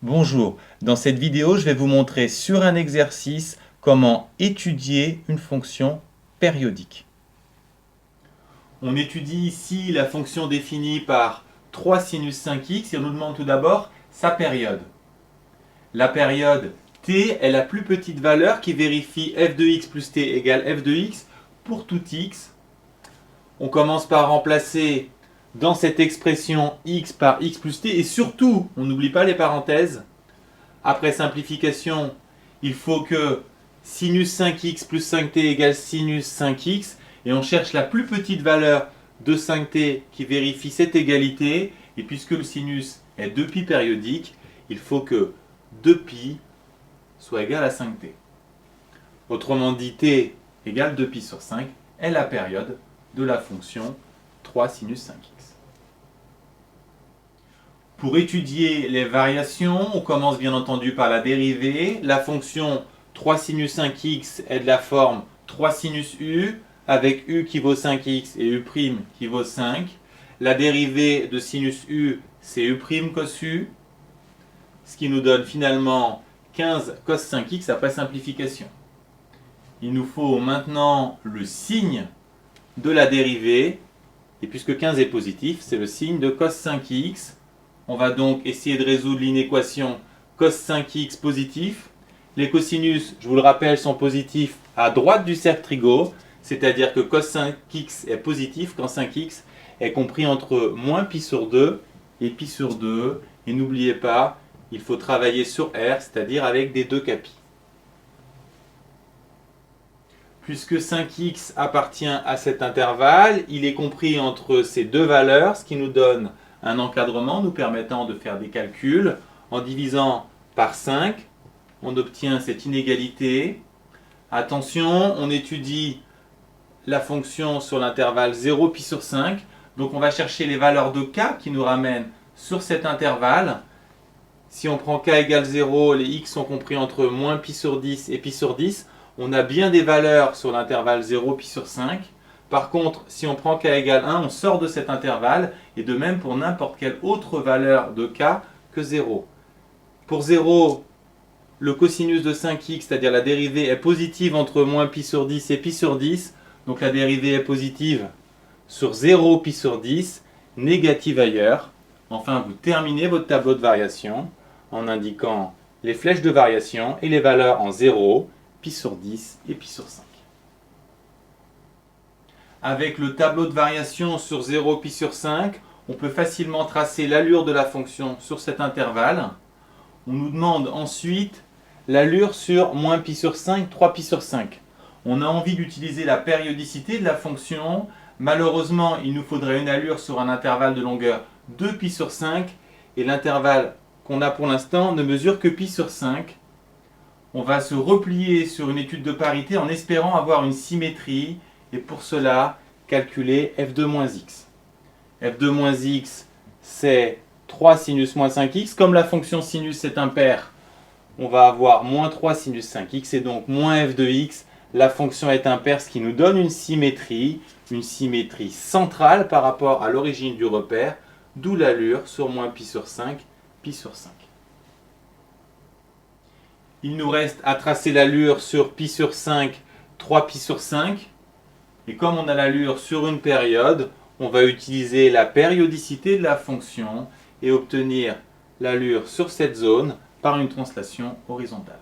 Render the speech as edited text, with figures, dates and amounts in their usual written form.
Bonjour, dans cette vidéo, je vais vous montrer sur un exercice comment étudier une fonction périodique. On étudie ici la fonction définie par 3 sinus 5x et on nous demande tout d'abord sa période. La période t est la plus petite valeur qui vérifie f de x plus t égale f de x pour tout x. On commence par remplacer dans cette expression x par x plus t et surtout, on n'oublie pas les parenthèses. Après simplification, il faut que sinus 5x plus 5t égale sinus 5x et on cherche la plus petite valeur de 5t qui vérifie cette égalité. Et puisque le sinus est 2π périodique, il faut que 2π soit égal à 5t. Autrement dit, t égale 2π sur 5 est la période de la fonction 3 sinus 5x. Pour étudier les variations, on commence bien entendu par la dérivée. La fonction 3 sinus 5x est de la forme 3 sinus u, avec u qui vaut 5x et u' qui vaut 5. La dérivée de sinus u, c'est u' cos u, ce qui nous donne finalement 15 cos 5x après simplification. Il nous faut maintenant le signe de la dérivée, et puisque 15 est positif, c'est le signe de cos 5x. On va donc essayer de résoudre l'inéquation cos 5x positif. Les cosinus, je vous le rappelle, sont positifs à droite du cercle trigo, c'est-à-dire que cos 5x est positif quand 5x est compris entre moins π sur 2 et π sur 2. Et n'oubliez pas, il faut travailler sur R, c'est-à-dire avec des 2 capi. Puisque 5x appartient à cet intervalle, il est compris entre ces deux valeurs, ce qui nous donne un encadrement nous permettant de faire des calculs. En divisant par 5, on obtient cette inégalité. Attention, on étudie la fonction sur l'intervalle 0 π sur 5. Donc on va chercher les valeurs de k qui nous ramènent sur cet intervalle. Si on prend k égale 0, les x sont compris entre moins π sur 10 et π sur 10. On a bien des valeurs sur l'intervalle 0 π sur 5. Par contre, si on prend k égale 1, on sort de cet intervalle, et de même pour n'importe quelle autre valeur de k que 0. Pour 0, le cosinus de 5x, c'est-à-dire la dérivée, est positive entre moins π sur 10 et π sur 10, donc la dérivée est positive sur 0 π sur 10, négative ailleurs. Enfin, vous terminez votre tableau de variation en indiquant les flèches de variation et les valeurs en 0, π sur 10 et π sur 5. Avec le tableau de variation sur 0 π sur 5, on peut facilement tracer l'allure de la fonction sur cet intervalle. On nous demande ensuite l'allure sur moins π sur 5, 3 π sur 5. On a envie d'utiliser la périodicité de la fonction. Malheureusement, il nous faudrait une allure sur un intervalle de longueur 2 π sur 5 et l'intervalle qu'on a pour l'instant ne mesure que π sur 5. On va se replier sur une étude de parité en espérant avoir une symétrie. Et pour cela, calculer f de moins x. f de moins x, c'est 3 sinus moins 5x. Comme la fonction sinus est impaire, on va avoir moins 3 sinus 5x et donc moins f de x. La fonction est impaire, ce qui nous donne une symétrie centrale par rapport à l'origine du repère, d'où l'allure sur moins π sur 5, π sur 5. Il nous reste à tracer l'allure sur π sur 5, 3 π sur 5. Et comme on a l'allure sur une période, on va utiliser la périodicité de la fonction et obtenir l'allure sur cette zone par une translation horizontale.